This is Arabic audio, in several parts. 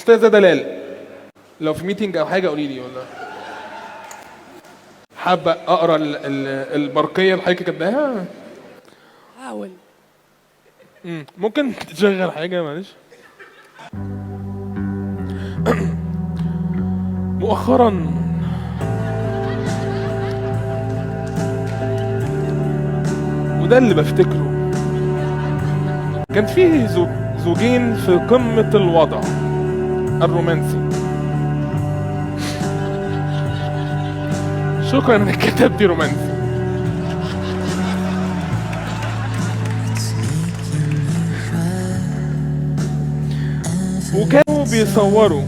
استاذه دلال لو في ميتنج او حاجه قولي لي، ولا حابه اقرا البرقيه اللي حضرتك كاتباها؟ حاول. ممكن تشغل حاجه معلش؟ مؤخرا وده اللي بفتكره، كان فيه زوجين في قمة الوضع الرومانسي. شكرا انك كتبت رومانسي. وكانوا بيصوروا.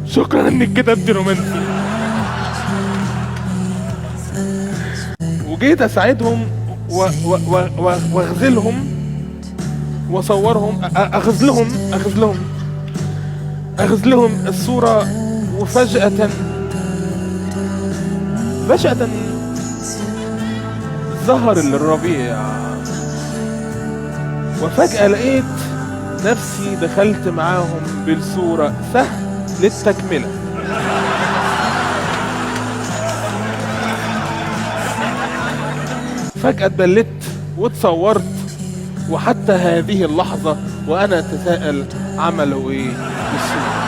شكرا انك كتبت رومانسي. وجيت اساعدهم واغزلهم واصورهم، اغزلهم الصورة. وفجأة ظهر الربيع، وفجأة لقيت نفسي دخلت معاهم بالصورة سهل للتكملة. فجأة اتبلت واتصورت، وحتى هذه اللحظة وأنا أتساءل عملوا إيه بالصورة.